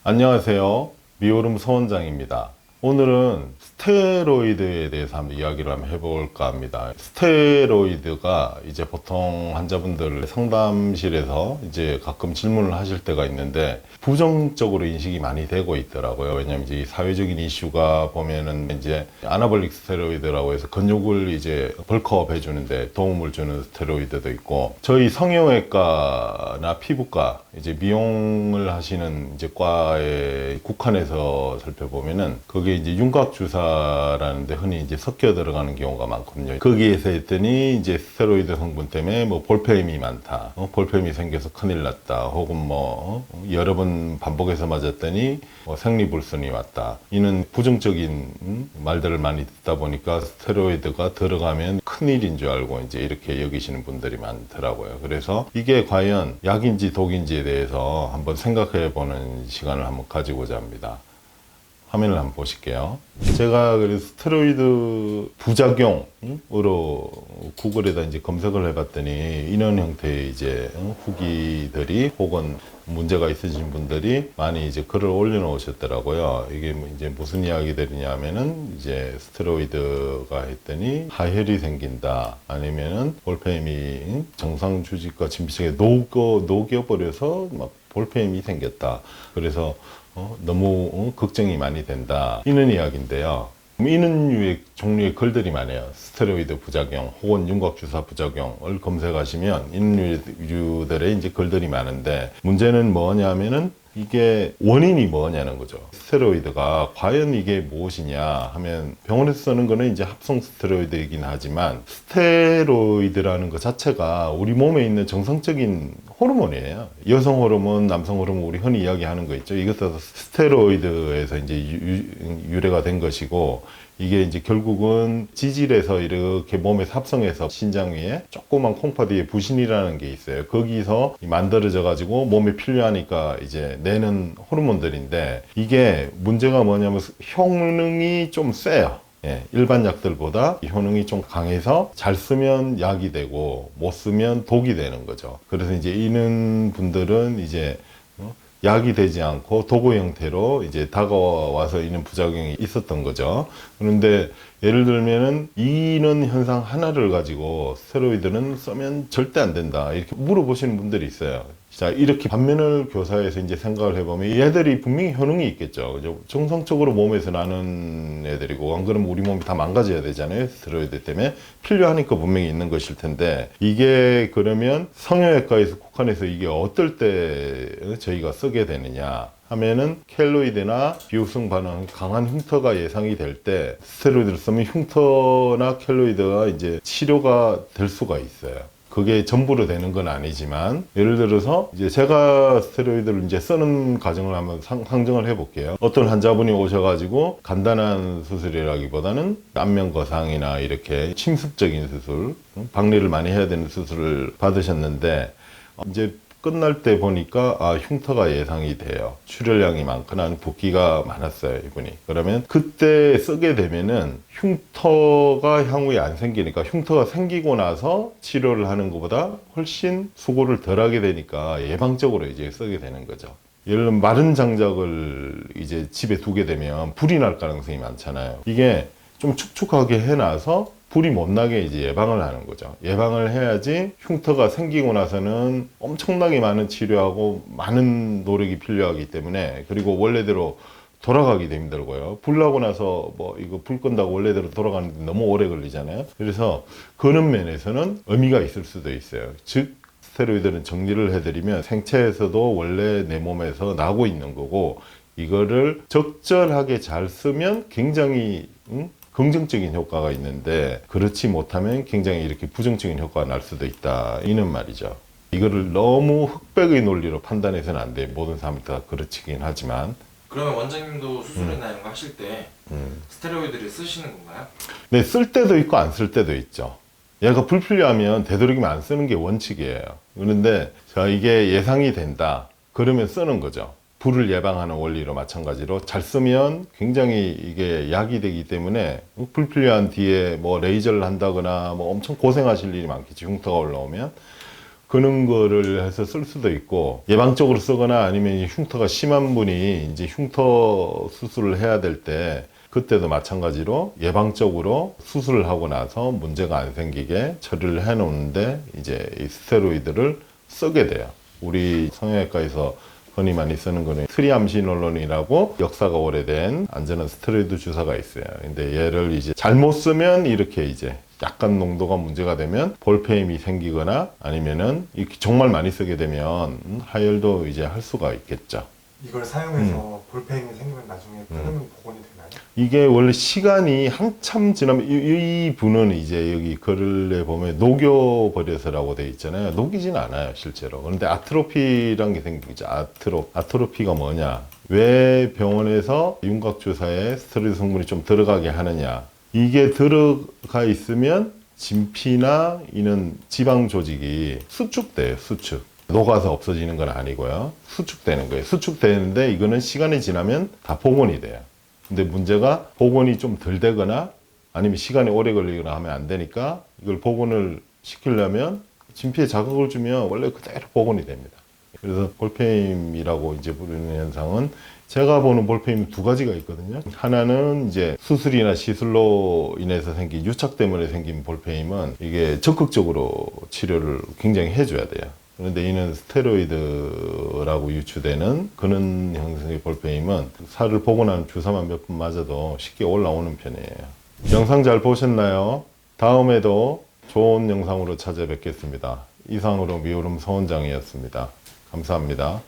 안녕하세요. 미오름 서원장입니다. 오늘은 스테로이드에 대해서 한번 이야기를 한번 해볼까 합니다. 스테로이드가 이제 보통 환자분들 상담실에서 이제 가끔 질문을 하실 때가 있는데 부정적으로 인식이 많이 되고 있더라고요. 왜냐면 이제 이 사회적인 이슈가 보면은 이제 아나볼릭 스테로이드라고 해서 근육을 이제 벌크업 해주는데 도움을 주는 스테로이드도 있고, 저희 성형외과나 피부과 이제 미용을 하시는 이제 과에 국한해서 살펴보면은 그게 이제 윤곽 주사라는데 흔히 이제 섞여 들어가는 경우가 많거든요. 거기에서 했더니 이제 스테로이드 성분 때문에 뭐 볼펜이 많다, 볼펜이 생겨서 큰일 났다, 혹은 뭐 여러 번 반복해서 맞았더니 뭐 생리불순이 왔다, 이는 부정적인 말들을 많이 듣다 보니까 스테로이드가 들어가면 큰일인 줄 알고 이제 이렇게 여기시는 분들이 많더라고요. 그래서 이게 과연 약인지 독인지에 대해서 한번 생각해 보는 시간을 한번 가지고자 합니다. 화면을 한번 보실게요. 제가 그래서 스테로이드 부작용으로 구글에다 이제 검색을 해봤더니 이런 형태의 이제 후기들이 혹은 문제가 있으신 분들이 많이 이제 글을 올려놓으셨더라고요. 이게 이제 무슨 이야기들이냐면은 이제 스테로이드가 했더니 하혈이 생긴다, 아니면은 볼펜이 정상 주짓과 진피층에 녹여버려서 막 볼펜이 생겼다. 그래서 너무 걱정이 많이 된다, 이런 이야기인데요. 이런 종류의 글들이 많아요. 스테로이드 부작용 혹은 윤곽주사 부작용을 검색하시면 이런 류들의 이제 글들이 많은데, 문제는 뭐냐면은 이게 원인이 뭐냐는 거죠. 스테로이드가 과연 이게 무엇이냐 하면, 병원에서 쓰는 거는 이제 합성 스테로이드이긴 하지만 스테로이드라는 것 자체가 우리 몸에 있는 정상적인 호르몬이에요. 여성 호르몬, 남성 호르몬, 우리 흔히 이야기하는 거 있죠. 이것도 스테로이드에서 이제 유래가 된 것이고, 이게 이제 결국은 지질에서 이렇게 몸에서 합성해서 신장 위에 조그만 콩팥 위에 부신이라는 게 있어요. 거기서 만들어져 가지고 몸에 필요하니까 이제 내는 호르몬들인데, 이게 문제가 뭐냐면 효능이 좀 세요. 예, 일반 약들보다 효능이 좀 강해서 잘 쓰면 약이 되고 못 쓰면 독이 되는 거죠. 그래서 이제 이런 분들은 이제 약이 되지 않고 도구 형태로 이제 다가와서 이런 부작용이 있었던 거죠. 그런데 예를 들면은 이런 현상 하나를 가지고 스테로이드는 쓰면 절대 안 된다, 이렇게 물어보시는 분들이 있어요. 자, 이렇게 반면을 교사해서 이제 생각을 해보면 얘들이 분명히 효능이 있겠죠. 그죠? 정상적으로 몸에서 나는 애들이고, 안 그러면 우리 몸이 다 망가져야 되잖아요. 스테로이드 때문에 필요하니까 분명히 있는 것일 텐데, 이게 그러면 성형외과에서 국한해서 이게 어떨 때 저희가 쓰게 되느냐 하면은, 켈로이드나 비흡성 반응 강한 흉터가 예상이 될 때 스테로이드를 쓰면 흉터나 켈로이드가 이제 치료가 될 수가 있어요. 그게 전부로 되는 건 아니지만, 예를 들어서 이제 제가 스테로이드를 이제 쓰는 과정을 한번 상정을 해 볼게요. 어떤 환자분이 오셔가지고 간단한 수술이라기보다는 안면 거상이나 이렇게 침습적인 수술, 박리를 많이 해야 되는 수술을 받으셨는데, 이제 끝날 때 보니까 흉터가 예상이 돼요. 출혈량이 많거나 붓기가 많았어요, 이분이. 그러면 그때 쓰게 되면은 흉터가 향후에 안 생기니까, 흉터가 생기고 나서 치료를 하는 것보다 훨씬 수고를 덜 하게 되니까 예방적으로 이제 쓰게 되는 거죠. 예를 들면 마른 장작을 이제 집에 두게 되면 불이 날 가능성이 많잖아요. 이게 좀 축축하게 해놔서 불이 못 나게 이제 예방을 하는 거죠. 예방을 해야지 흉터가 생기고 나서는 엄청나게 많은 치료하고 많은 노력이 필요하기 때문에, 그리고 원래대로 돌아가기도 힘들고요. 불 나고 나서 뭐 이거 불 끈다고 원래대로 돌아가는데 너무 오래 걸리잖아요. 그래서 그런 면에서는 의미가 있을 수도 있어요. 즉, 스테로이드는 정리를 해드리면 생체에서도 원래 내 몸에서 나고 있는 거고, 이거를 적절하게 잘 쓰면 굉장히 긍정적인 효과가 있는데, 그렇지 못하면 굉장히 이렇게 부정적인 효과가 날 수도 있다, 이는 말이죠. 이거를 너무 흑백의 논리로 판단해서는 안 돼. 모든 사람이 다 그렇지긴 하지만. 그러면 원장님도 수술이나 이런 거 하실 때 스테로이드를 쓰시는 건가요? 네, 쓸 때도 있고 안 쓸 때도 있죠. 얘가 불필요하면 되도록이면 안 쓰는 게 원칙이에요. 그런데 자, 이게 예상이 된다, 그러면 쓰는 거죠. 불을 예방하는 원리로 마찬가지로 잘 쓰면 굉장히 이게 약이 되기 때문에, 불필요한 뒤에 뭐 레이저를 한다거나 뭐 엄청 고생하실 일이 많겠죠, 흉터가 올라오면. 그런 거를 해서 쓸 수도 있고, 예방적으로 쓰거나 아니면 이 흉터가 심한 분이 이제 흉터 수술을 해야 될 때 그때도 마찬가지로 예방적으로 수술을 하고 나서 문제가 안 생기게 처리를 해 놓는데 이제 이 스테로이드를 쓰게 돼요. 우리 성형외과에서 흔히 많이 쓰는 거는 트리암시놀론이라고 역사가 오래된 안전한 스테로이드 주사가 있어요. 근데 얘를 이제 잘못 쓰면 이렇게 이제 약간 농도가 문제가 되면 볼페임이 생기거나 아니면은 이렇게 정말 많이 쓰게 되면 하열도 이제 할 수가 있겠죠. 이걸 사용해서 볼페임이 생기면 나중에 끊으면 복원이 되나요? 이게 원래 시간이 한참 지나면 이 분은 이제 여기 글에 보면 녹여버려서라고 돼 있잖아요. 녹이진 않아요, 실제로. 그런데 아트로피란 게 생기죠. 아트로피가 뭐냐? 왜 병원에서 윤곽주사에 스테로이드 성분이 좀 들어가게 하느냐? 이게 들어가 있으면 진피나 이런 지방 조직이 수축돼요, 수축. 녹아서 없어지는 건 아니고요. 수축되는 거예요. 수축되는데 이거는 시간이 지나면 다 복원이 돼요. 근데 문제가 복원이 좀 덜 되거나 아니면 시간이 오래 걸리거나 하면 안 되니까 이걸 복원을 시키려면 진피에 자극을 주면 원래 그대로 복원이 됩니다. 그래서 볼페임이라고 이제 부르는 현상은 제가 보는 볼페임 두 가지가 있거든요. 하나는 이제 수술이나 시술로 인해서 생긴 유착 때문에 생긴 볼페임은 이게 적극적으로 치료를 굉장히 해줘야 돼요. 그런데 이는 스테로이드라고 유추되는 그런 형성의 볼페임은 살을 복원하는 주사만 몇 번 맞아도 쉽게 올라오는 편이에요. 영상 잘 보셨나요? 다음에도 좋은 영상으로 찾아뵙겠습니다. 이상으로 미오름 서원장이었습니다. 감사합니다.